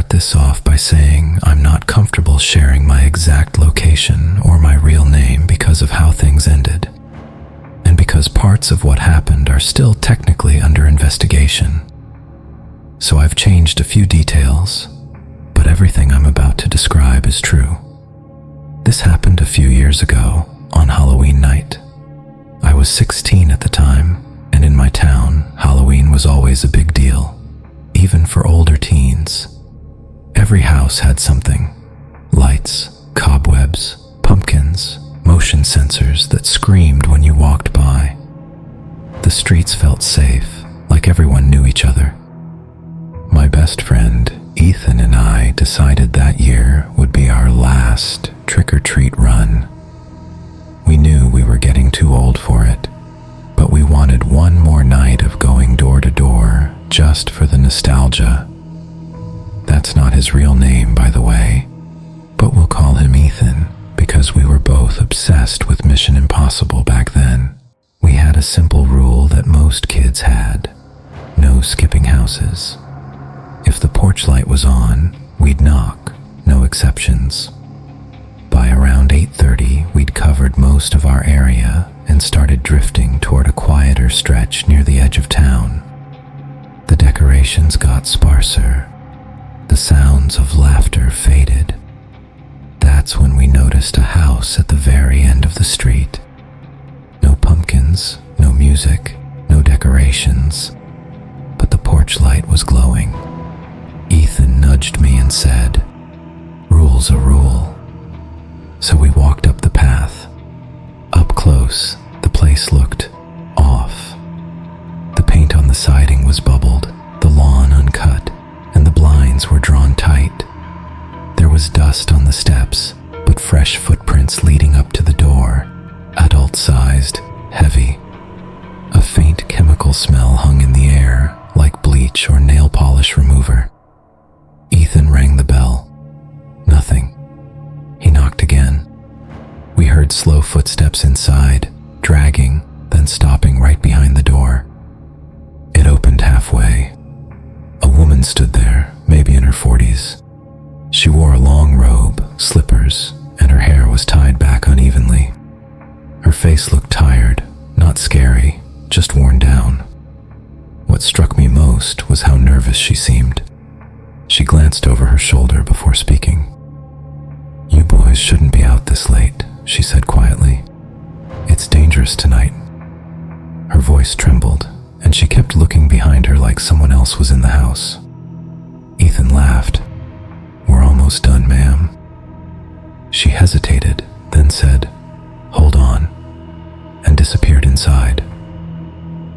start this off by saying I'm not comfortable sharing my exact location or my real name because of how things ended, and because parts of what happened are still technically under investigation. So I've changed a few details, but everything I'm about to describe is true. This happened a few years ago on Halloween night. I was 16 at the time, and in my town, Halloween was always a big deal, even for older teens. Every house had something: lights, cobwebs, pumpkins, motion sensors that screamed when you walked by. The streets felt safe, like everyone knew each other. My best friend, Ethan, and I decided that year would be our last trick-or-treat run. We knew we were getting too old for it, but we wanted one more night of going door to door just for the nostalgia. That's not his real name, by the way, but we'll call him Ethan because we were both obsessed with Mission Impossible back then. We had a simple rule that most kids had: no skipping houses. If the porch light was on, we'd knock, no exceptions. By around 8:30, we'd covered most of our area and started drifting toward a quieter stretch near the edge of town. The decorations got sparser. The sounds of laughter faded. That's when we noticed a house at the very end of the street. No pumpkins, no music, no decorations, but the porch light was glowing. Ethan nudged me and said, "Rule's a rule." So we walked up the path. Up close, the place looked off. The paint on the siding was bubbled, the lawn uncut, and the blinds were drawn tight. There was dust on the steps, but fresh footprints leading up to the door, adult-sized, heavy. A faint chemical smell hung in the air, like bleach or nail polish remover. Ethan rang the bell. Nothing. He knocked again. We heard slow footsteps inside, dragging, then stopping right behind the door. It opened halfway. A woman stood there, maybe in her 40s. She wore a long robe, slippers, and her hair was tied back unevenly. Her face looked tired, not scary, just worn down. What struck me most was how nervous she seemed. She glanced over her shoulder before speaking. "You boys shouldn't be out this late," she said quietly. "It's dangerous tonight." Her voice trembled, and she kept looking behind her like someone else was in the house. Ethan laughed. "We're almost done, ma'am." She hesitated, then said, "Hold on," and disappeared inside.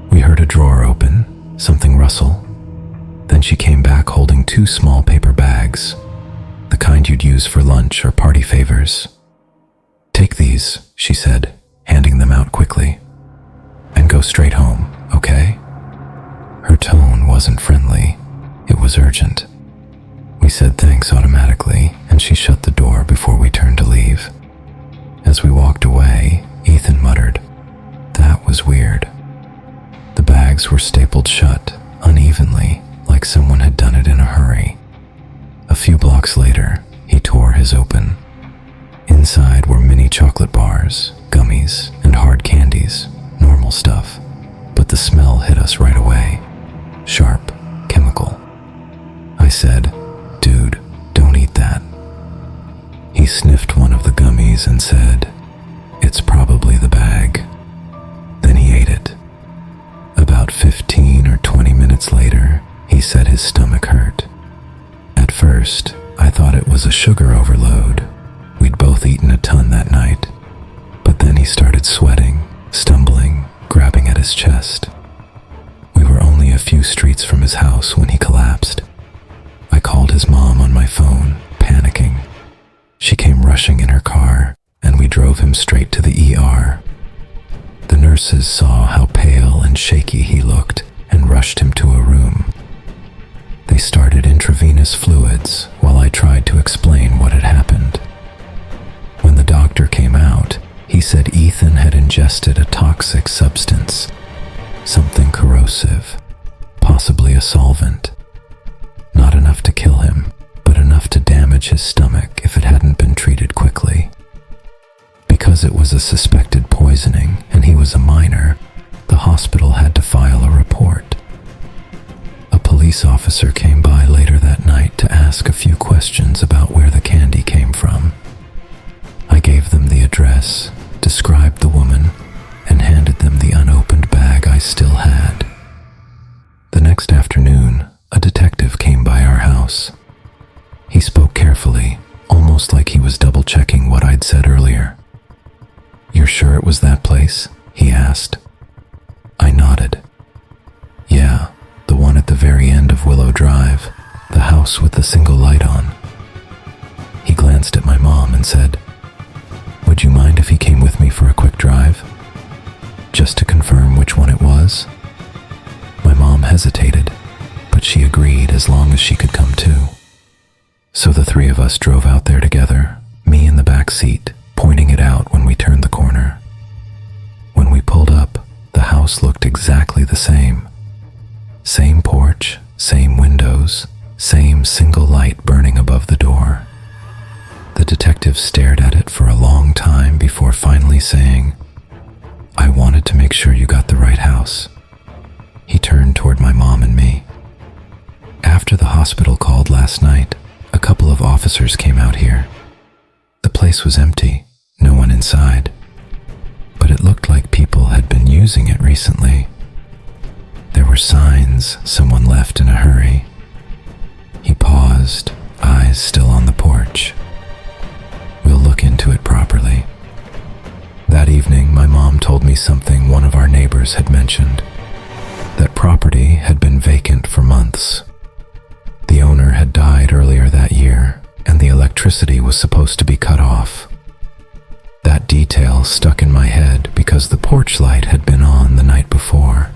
We heard a drawer open, something rustle. Then she came back holding 2 small paper bags, the kind you'd use for lunch or party favors. "Take these," she said, handing them out quickly, "and go straight home, okay?" Her tone wasn't friendly, it was urgent. We said thanks automatically, and she shut the door before we turned to leave. As we walked away, Ethan muttered, "That was weird." The bags were stapled shut, unevenly, like someone had done it in a hurry. A few blocks later, he tore his open. Inside were mini chocolate bars, gummies, and hard candies, normal stuff. But the smell hit us right away. Sharp, chemical. I said, "Dude, don't eat that." He sniffed one of the gummies and said, "It's probably the bag." Then he ate it. About 15 or 20 minutes later, he said his stomach hurt. At first, I thought it was a sugar overload. We'd both eaten a ton that night. But then he started sweating, stumbling, grabbing at his chest. We were only a few streets from his house when he collapsed. I called his mom on my phone, panicking. She came rushing in her car, and we drove him straight to the ER. The nurses saw how pale and shaky he looked and rushed him to a room. They started intravenous fluids while I tried to explain what had happened. When the doctor came out, he said Ethan had ingested a toxic substance, something corrosive, possibly a solvent. Not enough to kill him, but damage his stomach if it hadn't been treated quickly. Because it was a suspected poisoning and he was a minor, the hospital had to file a report. A police officer came by later that night to ask a few questions about where the candy came from. I gave them the address, described the woman, and handed them the unopened bag I still had. The next afternoon, a detective came by our house. He spoke carefully, almost like he was double-checking what I'd said earlier. "You're sure it was that place?" he asked. I nodded. "Yeah, the one at the very end of Willow Drive, the house with the single light on." He glanced at my mom and said, "Would you mind if he came with me for a quick drive? Just to confirm which one it was?" My mom hesitated, but she agreed as long as she could come too. So the three of us drove out there together, me in the back seat, pointing it out when we turned the corner. When we pulled up, the house looked exactly the same. Same porch, same windows, same single light burning above the door. The detective stared at it for a long time before finally saying, "I wanted to make sure you got the right house." He turned toward my mom and me. After the hospital called last night, a couple of officers came out here. The place was empty, no one inside, but it looked like people had been using it recently. There were signs someone left in a hurry. He paused, eyes still on the porch. "We'll look into it properly." That evening, my mom told me something one of our neighbors had mentioned, that property had been vacant for months. The owner had died earlier that year, and the electricity was supposed to be cut off. That detail stuck in my head because the porch light had been on the night before.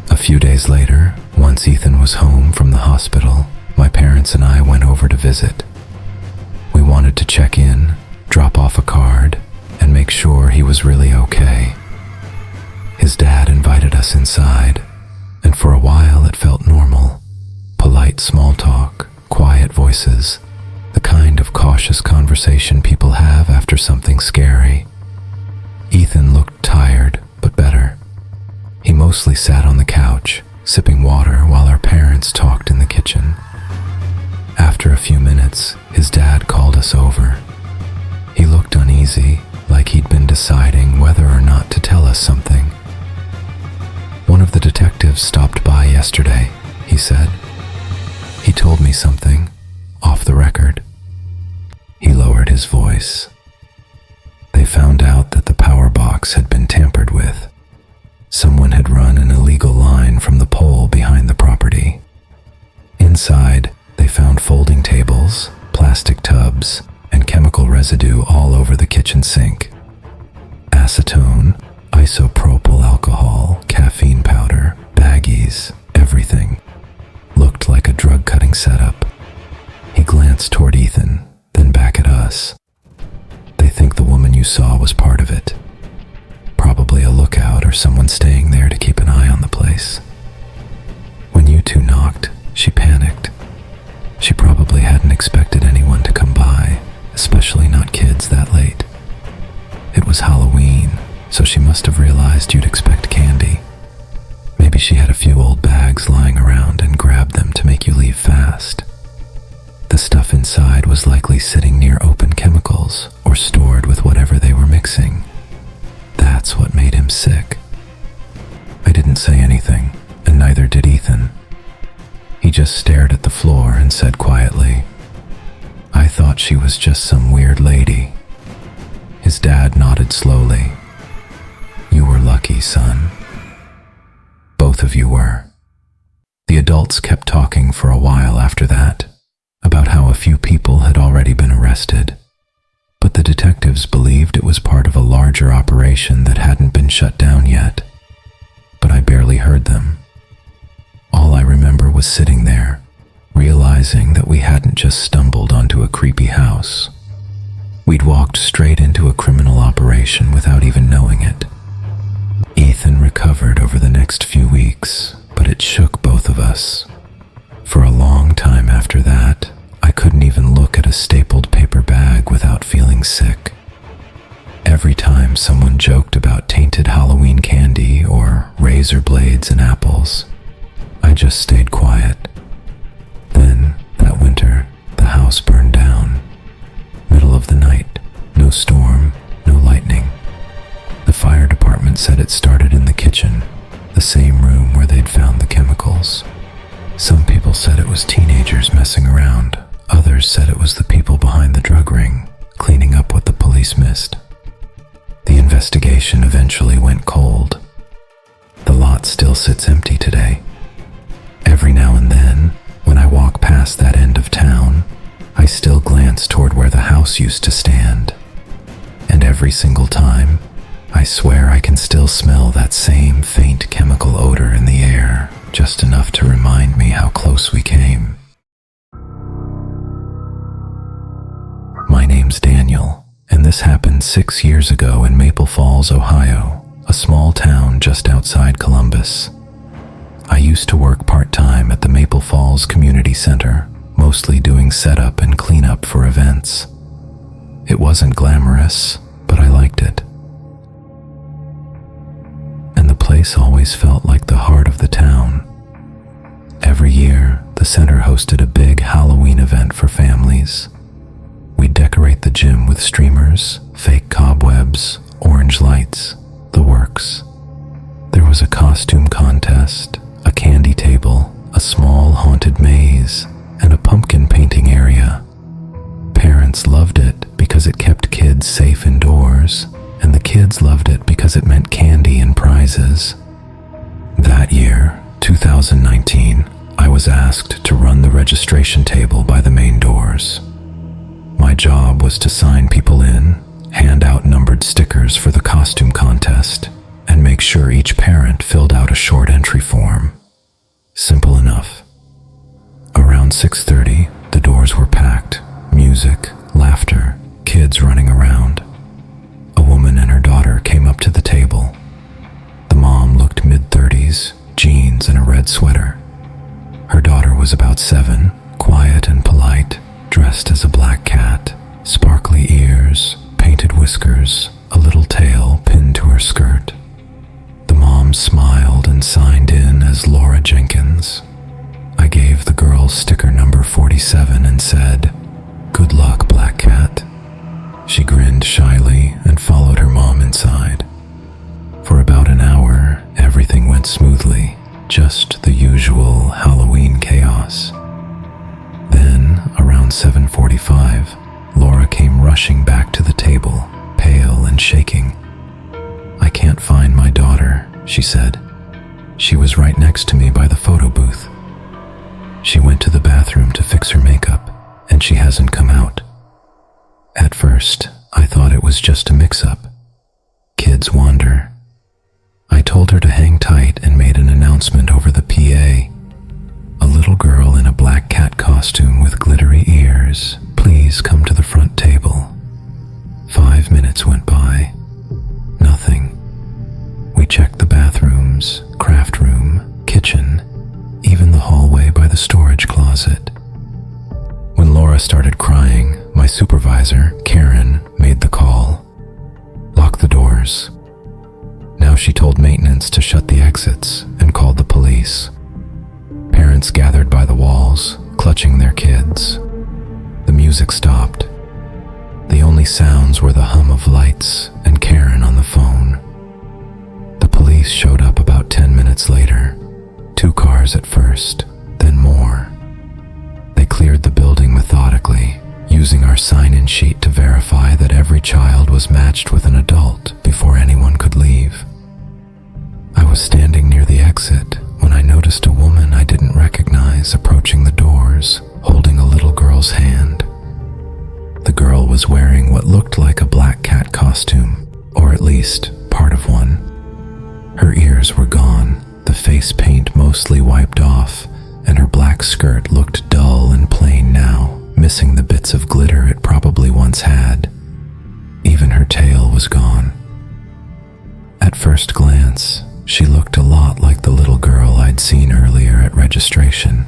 A few days later, once Ethan was home from the hospital, my parents and I went over to visit. We wanted to check in, drop off a card, and make sure he was really okay. His dad invited us inside, and for a while it felt normal. Polite small talk, quiet voices, the kind of cautious conversation people have after something scary. Ethan looked tired, but better. He mostly sat on the couch, sipping water while our parents talked in the kitchen. After a few minutes, his dad called us over. He looked uneasy, like he'd been deciding whether or not to tell us something. "One of the detectives stopped by yesterday," he said. "He told me something, off the record." He lowered his voice. "They found out that the power box had been tampered with. Someone had run an illegal line from the pole behind the property. Inside, they found folding tables, plastic tubs, and chemical residue all over the kitchen sink. Acetone, isopropyl alcohol, caffeine powder, baggies, everything. Looked like a drug-cutting setup." He glanced toward Ethan, then back at us. "They think the woman you saw was part of it. Probably a lookout or someone staying there to keep an eye on the place. When you two knocked, she panicked. She probably hadn't expected anyone to come by, especially not kids that late. It was Halloween, so she must have realized you'd expect candy. Maybe she had a few old bags lying around and grabbed them to make you leave fast. The stuff inside was likely sitting near open chemicals or stored with whatever they were mixing. That's what made him sick." I didn't say anything, and neither did Ethan. He just stared at the floor and said quietly, "I thought she was just some weird lady." His dad nodded slowly. "You were lucky, son. Both of you were." The adults kept talking for a while after that, about how a few people had already been arrested, but the detectives believed it was part of a larger operation that hadn't been shut down yet. But I barely heard them. All I remember was sitting there, realizing that we hadn't just stumbled onto a creepy house. We'd walked straight into a criminal operation without even knowing it. Ethan recovered over the next few weeks, but it shook both of us. For a long time after that, I couldn't even look anyone joked about tainted Halloween candy or razor blades and apples. I just stayed quiet. Then, that winter, the house burned down. Middle of the night, no storm, no lightning. The fire department said it started in the kitchen, the same room where they'd found the chemicals. Some people said it was teenagers messing around. Others said it was the people behind the drug ring, cleaning up what the police missed. The investigation eventually went cold. The lot still sits empty today. Every now and then, when I walk past that end of town, I still glance toward where the house used to stand. And every single time, I swear I can still smell that same faint chemical odor in the air, just enough to remind me how close we came. My name's Daniel, and this happened 6 years ago in Maple Falls, Ohio, a small town just outside Columbus. I used to work part-time at the Maple Falls Community Center, mostly doing setup and cleanup for events. It wasn't glamorous, but I liked it. And the place always felt like the heart of the town. Every year, the center hosted a big Halloween event for families. We'd decorate the gym with streamers, fake cobwebs, orange lights, the works. There was a costume contest, a candy table, a small haunted maze, and a pumpkin painting area. Parents loved it because it kept kids safe indoors, and the kids loved it because it meant candy and prizes. That year, 2019, I was asked to run the registration table by the main doors. My job was to sign people in, hand out numbered stickers for the costume contest, and make sure each parent filled out a short entry form. Simple enough. Around 6:30, the doors were packed. Music, laughter, kids running around. A woman and her daughter came up to the table. The mom looked mid-30s, jeans and a red sweater. Her daughter was about 7, quiet and polite, dressed as a black cat, sparkly ears, painted whiskers, a little tail pinned to her skirt. The mom smiled and signed in as Laura Jenkins. I gave the girl sticker number 47 and said, "Good luck, Black Cat." She grinned shyly and followed her mom inside. For about an hour, everything went smoothly, just the usual Halloween chaos. Then, around 7:45, Laura came rushing back to the table, pale and shaking. "I can't find my daughter," she said. "She was right next to me by the photo booth. She went to the bathroom to fix her makeup, and she hasn't come out." At first, I thought it was just a mix-up. Kids wander. I told her to hang tight and made an announcement over the PA. "A little girl in a black cat costume with glittery ears, please come to the front table." 5 minutes went by. Nothing. We checked the bathrooms, craft room, kitchen, even the hallway by the storage closet. When Laura started crying, my supervisor, Karen, made the call. "Lock the doors." Now she told maintenance to shut the exits and called the police. Parents gathered by the walls, clutching their kids. The music stopped. The only sounds were the hum of lights and Karen on the phone. The police showed up about 10 minutes later. 2 cars at first, then more. They cleared the building methodically, using our sign-in sheet to verify that every child was matched with an adult before anyone could leave. I was standing near the exit when I noticed a woman I didn't recognize approaching the doors, holding a little girl's hand. The girl was wearing what looked like a black cat costume, or at least part of one. Her ears were gone, the face paint mostly wiped off, and her black skirt looked dull and plain now, missing the bits of glitter it probably once had. Even her tail was gone. At first glance, she looked a lot like the little girl I'd seen earlier at registration,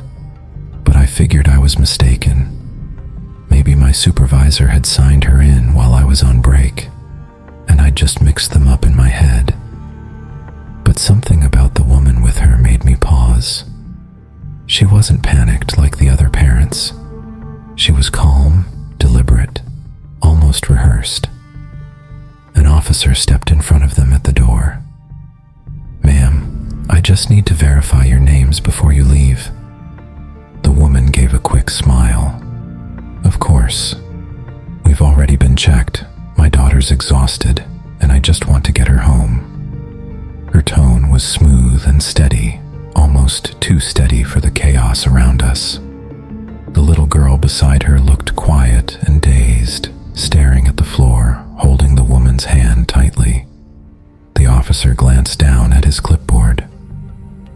but I figured I was mistaken. Maybe my supervisor had signed her in while I was on break, and and I just mixed them up in my head. But something about the woman with her made me pause. She wasn't panicked like the other parents. She was calm, deliberate, almost rehearsed. An officer stepped in front of them at the door. "Ma'am, I just need to verify your names before you leave." The woman gave a quick smile. "Of course. We've already been checked. My daughter's exhausted, and I just want to get her home." Her tone was smooth and steady, almost too steady for the chaos around us. The little girl beside her looked quiet and dazed, staring at the floor, holding the woman's hand tightly. The officer glanced down at his clipboard.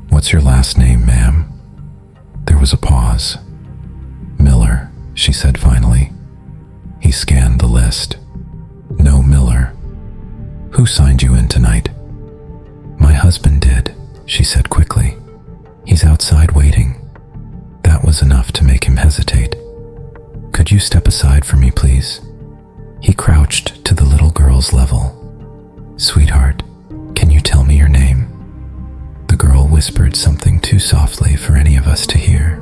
"What's your last name, ma'am?" There was a pause. "Miller," she said finally. He scanned the list. "No Miller. Who signed you in tonight?" "My husband did," she said quickly. "He's outside waiting." That was enough to make him hesitate. "Could you step aside for me, please?" He crouched to the little girl's level. "Sweetheart, can you tell me your name?" The girl whispered something too softly for any of us to hear.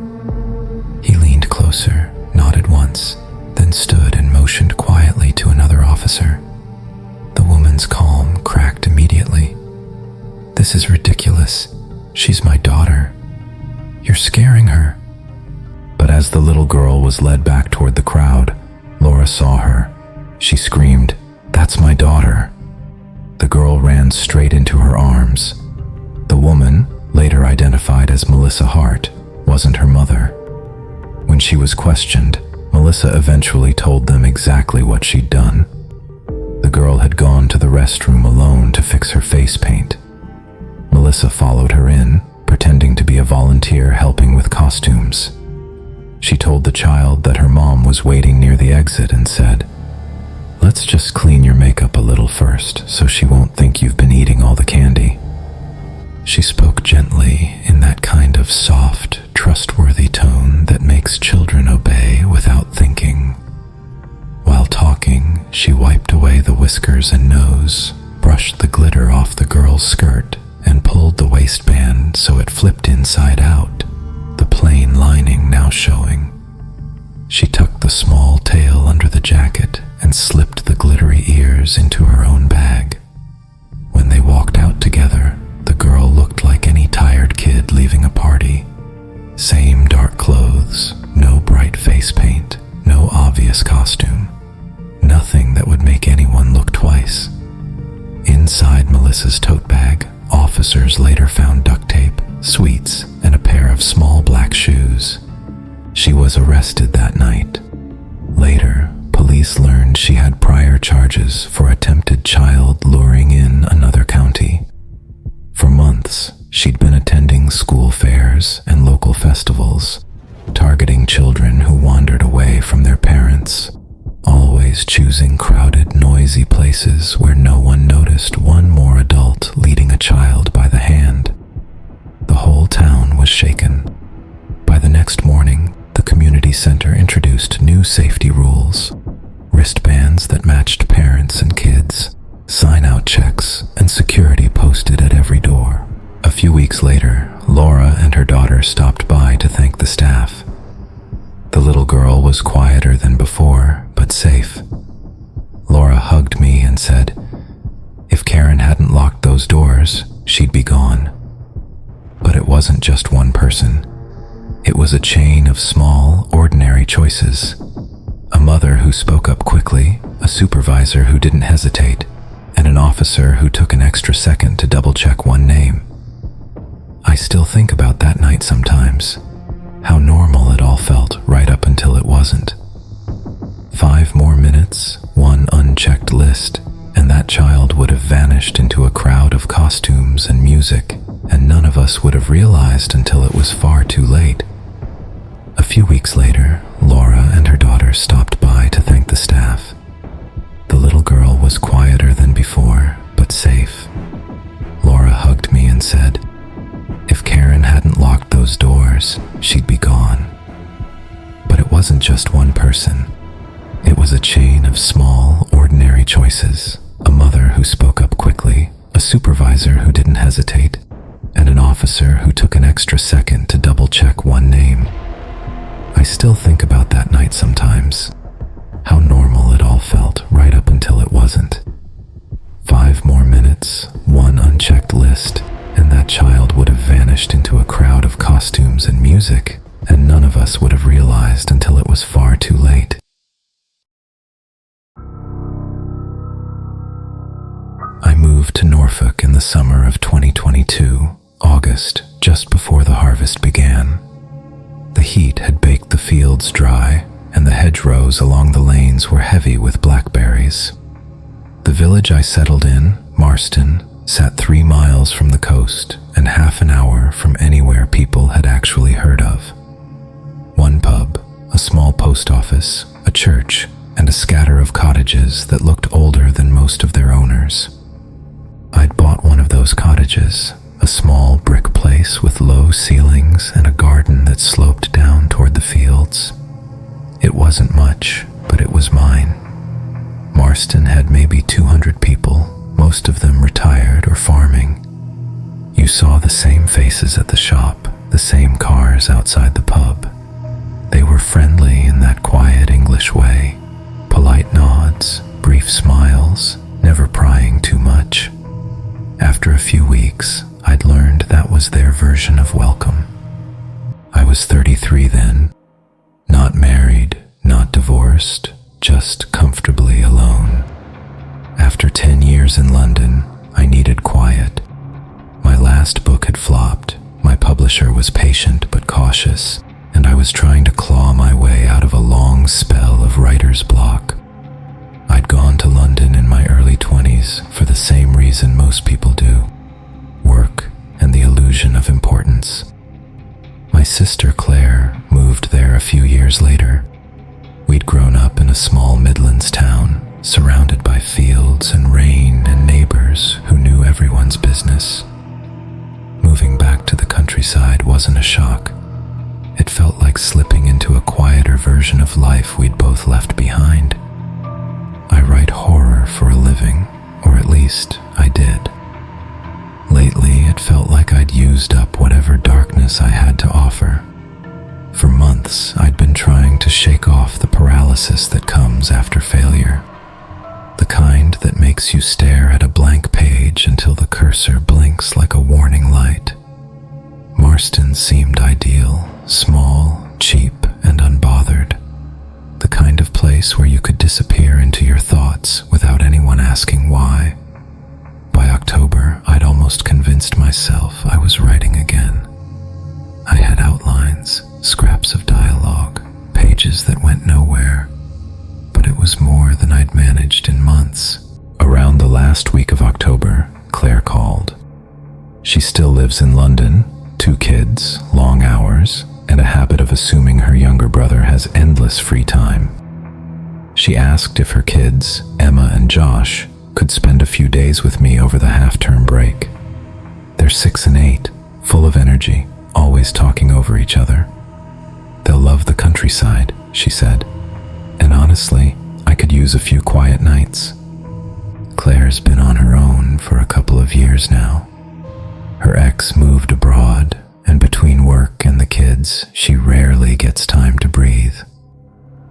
He leaned closer, nodded once, then stood and motioned quietly to another officer. The woman's calm cracked immediately. "This is ridiculous. She's my daughter. You're scaring her." But as the little girl was led back toward the crowd, Laura saw her. She screamed, "That's my daughter." The girl ran straight into her arms. The woman, later identified as Melissa Hart, wasn't her mother. When she was questioned, Melissa eventually told them exactly what she'd done. The girl had gone to the restroom alone to fix her face paint. Melissa followed her in, pretending to be a volunteer helping with costumes. She told the child that her mom was waiting near the exit and said, "Let's just clean your makeup a little first so she won't think you've been eating all the candy." She spoke gently in that kind of soft, trustworthy tone that makes children obey without thinking. While talking, she wiped away the whiskers and nose, brushed the glitter off the girl's skirt, and pulled the waistband so it flipped inside out, the plain lining now showing. She tucked the small tail under the jacket and slipped the glittery ears into her own bag. When they walked out together, the girl looked like any tired kid leaving a party. Same dark clothes, no bright face paint, no obvious costume. Nothing that would make anyone look twice. Inside Melissa's tote bag, officers later found duct tape, sweets, and a pair of small black shoes. She was arrested that night. Later, police learned she had prior charges for attempted child luring in another county. For months, she'd been attending school fairs and local festivals, targeting children who wandered away from their parents, always choosing crowded, noisy places where no one noticed one more adult leading a child by the hand. The whole town was shaken. By the next morning, the community center introduced new safety rules: wristbands that matched parents and kids, sign-out checks, and security posted at every door. A few weeks later, Laura and her daughter stopped by to thank the staff. The little girl was quieter than before, but safe. Laura hugged me and said, "If Karen hadn't locked those doors, she'd be gone." But it wasn't just one person. It was a chain of small, ordinary choices. A mother who spoke up quickly, a supervisor who didn't hesitate, and an officer who took an extra second to double-check one name. I still think about that night sometimes, how normal it all felt right up until it wasn't. 5 more minutes, one unchecked list, and that child would have vanished into a crowd of costumes and music, and none of us would have realized until it was far too late. A few weeks later, Laura and her daughter stopped by to thank the staff. The little girl was quieter than before, but safe. Laura hugged me and said, "If Karen hadn't locked those doors, she'd be gone." But it wasn't just one person. It was a chain of small, ordinary choices. A mother supervisor who didn't hesitate, and an officer who took an extra second to double-check one name. I still think about that night sometimes, how normal it all felt right up until it wasn't. 5 more minutes, one unchecked list, and that child would have vanished into a crowd of costumes and music, and none of us would have realized until it was far too late. I moved to Norfolk in the summer of 2022, August, just before the harvest began. The heat had baked the fields dry, and the hedgerows along the lanes were heavy with blackberries. The village I settled in, Marston, sat 3 miles from the coast and half an hour from anywhere people had actually heard of. One pub, a small post office, a church, and a scatter of cottages that looked older than most of their owners. I'd bought one of those cottages, a small brick place with low ceilings and a garden that sloped down toward the fields. It wasn't much, but it was mine. Marston had maybe 200 people, most of them retired or farming. You saw the same faces at the shop, the same cars outside the pub. They were friendly in that quiet English way, polite nods, brief smiles, never prying too much. After a few weeks, I'd learned that was their version of welcome. I was 33 then, not married, not divorced, just comfortably alone. After 10 years in London, I needed quiet. My last book had flopped, my publisher was patient but cautious, and I was trying to claw my way out of a long spell of writer's block. I'd gone to London in my early 20s for the same reason most people do: work and the illusion of importance. My sister Claire moved there a few years later. We'd grown up in a small Midlands town, surrounded by fields and rain and neighbors who knew everyone's business. Moving back to the countryside wasn't a shock. It felt like slipping into a quieter version of life we'd both left behind. I write horror for a living, or at least I did. Lately, it felt like I'd used up whatever darkness I had to offer. For months, I'd been trying to shake off the paralysis that comes after failure. The kind that makes you stare at a blank page until the cursor blinks like a warning light. Marston seemed ideal, small, cheap, and unbothered. The kind of place where you could disappear into your thoughts without anyone asking why. By October, I'd almost convinced myself I was writing again. I had outlines, scraps of dialogue, pages that went nowhere, but it was more than I'd managed in months. Around the last week of October, Claire called. She still lives in London, 2 kids, long hours, and a habit of assuming her younger brother has endless free time. She asked if her kids, Emma and Josh, could spend a few days with me over the half-term break. They're 6 and 8, full of energy, always talking over each other. They'll love the countryside, she said, and honestly, I could use a few quiet nights. Claire's been on her own for a couple of years now. Her ex moved abroad, and between work and the kids, she rarely gets time to breathe.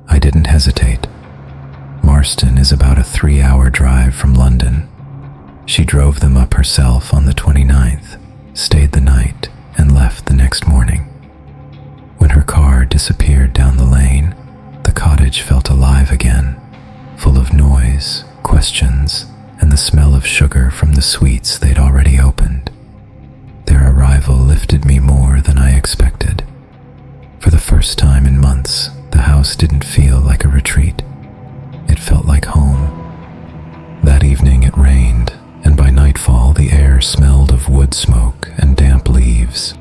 I didn't hesitate. Marston is about a 3-hour drive from London. She drove them up herself on the 29th, stayed the night, and left the next morning. When her car disappeared down the lane, the cottage felt alive again, full of noise, questions, and the smell of sugar from the sweets they'd already opened. Their arrival lifted me more than I expected. For the first time in months, the house didn't feel like a retreat. It felt like home. That evening it rained, and by nightfall the air smelled of wood smoke and damp leaves.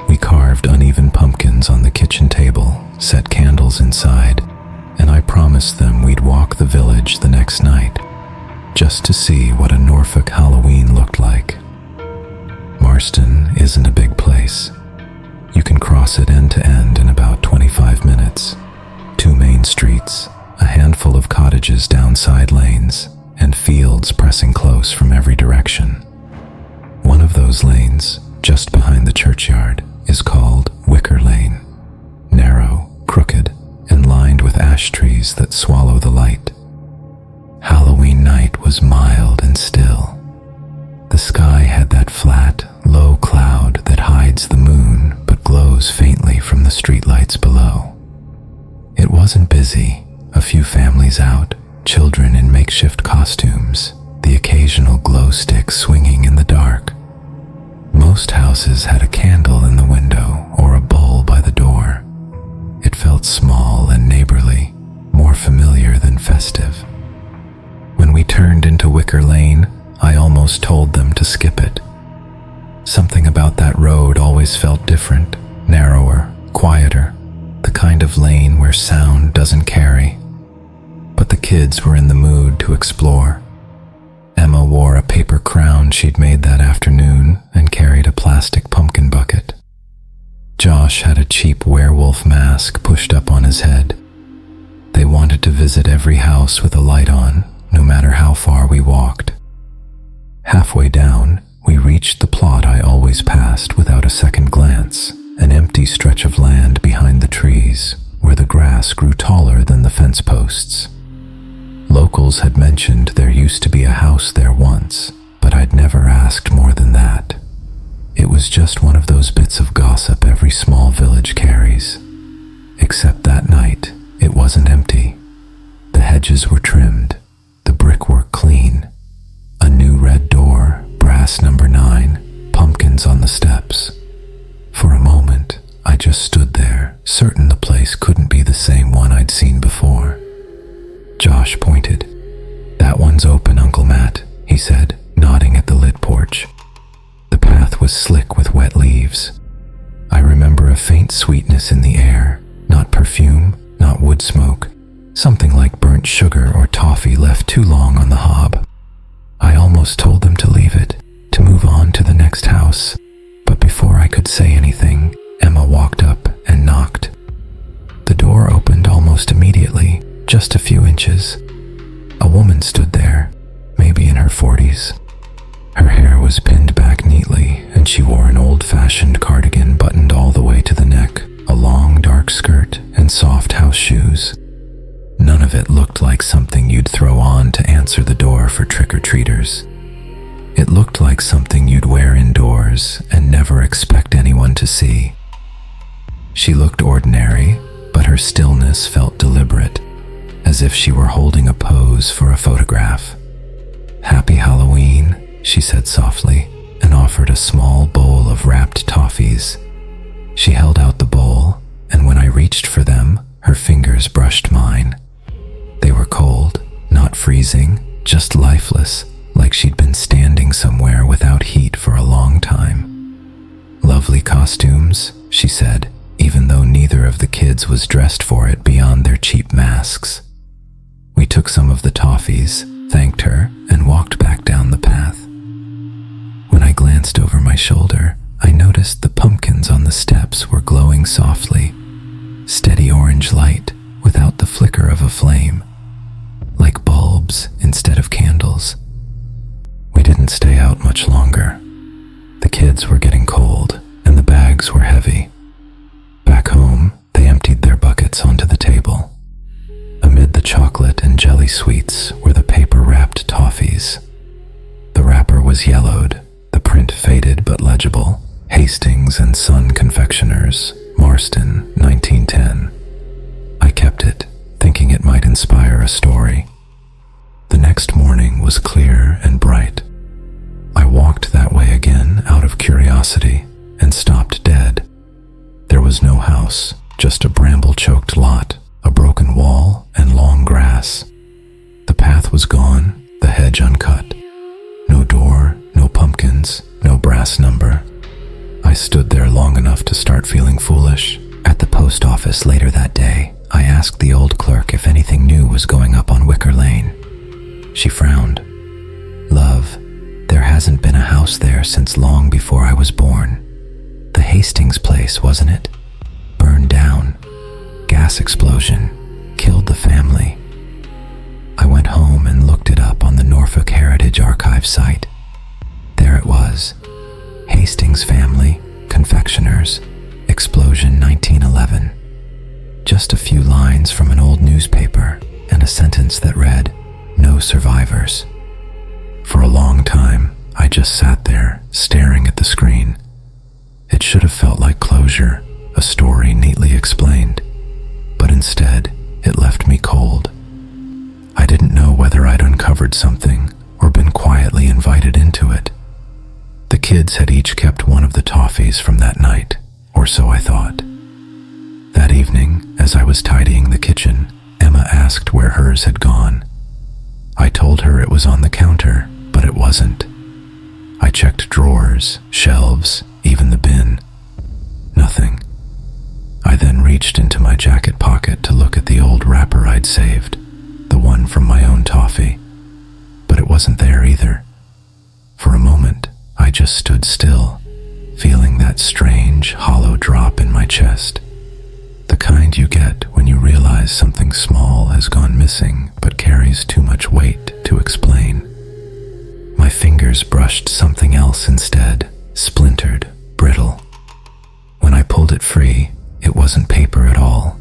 We carved uneven pumpkins on the kitchen table, set candles inside, and I promised them we'd walk the village the next night, just to see what a Norfolk Halloween looked like. Marston isn't a big place. You can cross it end to end in about 25 minutes. 2 main streets, a handful of cottages down side lanes, and fields pressing close from every direction. One of those lanes, just behind the churchyard, is called Wicker Lane. Narrow, crooked, and lined with ash trees that swallow the light. Halloween night was mild and still. The sky had that flat, low cloud that hides the moon but glows faintly from the streetlights below. It wasn't busy, a few families out, children in makeshift costumes, the occasional glow stick swinging in the dark. Most houses had a candle in the window or a bowl by the door. It felt small and neighborly, more familiar than festive. When we turned into Wicker Lane, I almost told them to skip it. Something about that road always felt different, narrower, quieter, the kind of lane where sound doesn't carry. But the kids were in the mood to explore. Emma wore a paper crown she'd made that afternoon and carried a plastic pumpkin bucket. Josh had a cheap werewolf mask pushed up on his head. They wanted to visit every house with a light on, no matter how far we walked. Halfway down, we reached the plot I always passed without a second glance, an empty stretch of land behind the trees, where the grass grew taller than the fence posts. Locals had mentioned there used to be a house there once, but I'd never asked more than that. It was just one of those bits of gossip every small village carries. Except that night, it wasn't empty. The hedges were trimmed, the brickwork clean, a new red door, brass number 9, pumpkins on the steps. For a moment, I just stood there, certain the place couldn't be the same one I'd seen before. Josh pointed. "That one's open, Uncle Matt," he said, nodding at the lit porch. The path was slick with wet leaves. I remember a faint sweetness in the air, not perfume, not wood smoke, something like burnt sugar or toffee left too long on the hob. I almost told them to leave it, to move on to the next house, but before I could say anything, Emma walked up and knocked. The door opened almost immediately, just a few inches. A woman stood there, maybe in her 40s. Her hair was pinned back neatly, and she wore an old-fashioned cardigan buttoned all the way to the neck, a long dark skirt, and soft house shoes. None of it looked like something you'd throw on to answer the door for trick-or-treaters. It looked like something you'd wear indoors and never expect anyone to see. She looked ordinary, but her stillness felt deliberate, as if she were holding a pose for a photograph. "Happy Halloween," she said softly, and offered a small bowl of wrapped toffees. She held out the bowl, and when I reached for them, her fingers brushed mine. They were cold, not freezing, just lifeless, like she'd been standing somewhere without heat for a long time. "Lovely costumes," she said, even though neither of the kids was dressed for it beyond their cheap masks. We took some of the toffees, thanked her, and walked back down the path. When I glanced over my shoulder, I noticed the pumpkins on the steps were glowing softly, steady orange light without the flicker of a flame, like bulbs instead of candles. We didn't stay out much longer. The kids were getting cold, and the bags were heavy. Back home, they emptied their buckets onto the table. Amid the chocolate and jelly sweets were the paper-wrapped toffees. The wrapper was yellowed, the print faded but legible. Hastings and Son Confectioners, Marston, 1910. I kept it, thinking it might inspire a story. The next morning was clear and bright. I walked that way again out of curiosity and stopped dead. There was no house, just a bramble-choked lot, a broken wall, and long grass. The path was gone, the hedge uncut. No door, no pumpkins, no brass number. I stood there long enough to start feeling foolish. At the post office later that day, I asked the old clerk if anything new was going up on Wicker Lane. She frowned. "Love, there hasn't been a house there since long before I was born. The Hastings place, wasn't it? Burned down. Gas explosion. Killed the family." I went home and looked it up on the North Norfolk Heritage Archive site. There it was. Hastings family, confectioners, explosion 1911. Just a few lines from an old newspaper and a sentence that read, "No survivors." For a long time, I just sat there, staring at the screen. It should have felt like closure, a story neatly explained. But instead, it left me cold. I didn't know whether I'd uncovered something or been quietly invited into it. The kids had each kept one of the toffees from that night, or so I thought. That evening, as I was tidying the kitchen, Emma asked where hers had gone. I told her it was on the counter, but it wasn't. I checked drawers, shelves, even the bin. Nothing. I then reached into my jacket pocket to look at the old wrapper I'd saved, the one from my own toffee. But it wasn't there either. For a moment, I just stood still, feeling that strange, hollow drop in my chest. The kind you get when you realize something small has gone missing but carries too much weight to explain. My fingers brushed something else instead, splintered, brittle. When I pulled it free, it wasn't paper at all.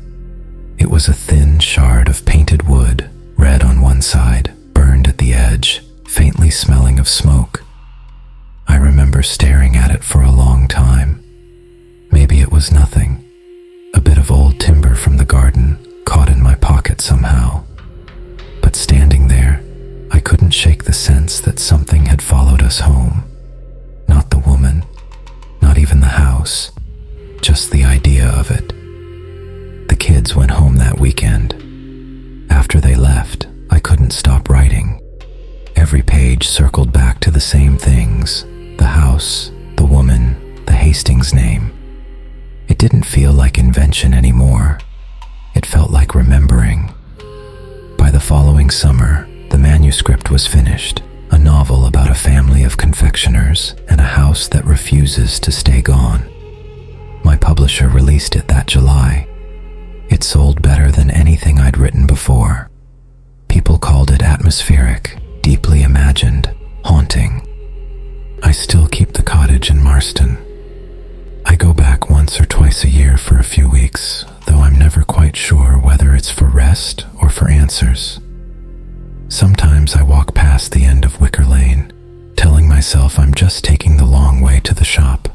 It was a thin shard of painted wood, red on one side, burned at the edge, faintly smelling of smoke. I remember staring at it for a long time. Maybe it was nothing. A bit of old timber from the garden, caught in my pocket somehow. But standing there, I couldn't shake the sense that something had followed us home. Not the woman, not even the house, just the idea of it. The kids went home that weekend. After they left, I couldn't stop writing. Every page circled back to the same things: the house, the woman, the Hastings name. It didn't feel like invention anymore. It felt like remembering. By the following summer, the manuscript was finished, a novel about a family of confectioners and a house that refuses to stay gone. My publisher released it that July. It sold better than anything I'd written before. People called it atmospheric, deeply imagined, haunting. I still keep the cottage in Marston. I go back once or twice a year for a few weeks, though I'm never quite sure whether it's for rest or for answers. Sometimes I walk past the end of Wicker Lane, telling myself I'm just taking the long way to the shop.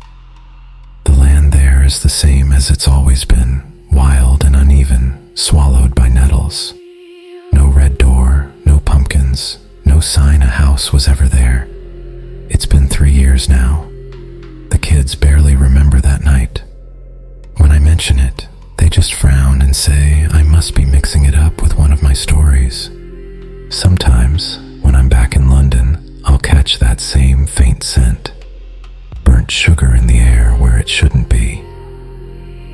The land there is the same as it's always been, wild and uneven, swallowed by nettles. No red door, no pumpkins, no sign a house was ever there. It's been 3 years now. The kids barely remember that night. When I mention it, they just frown and say I must be mixing it up with one of my stories. Sometimes, when I'm back in London, I'll catch that same faint scent. Burnt sugar in the air where it shouldn't be.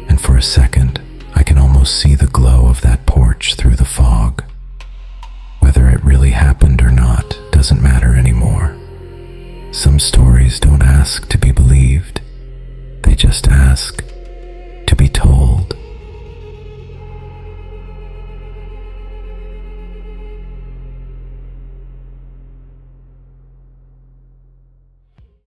And for a second, I can almost see the glow of that porch through the fog. Whether it really happened or not doesn't matter anymore. Some stories don't ask to be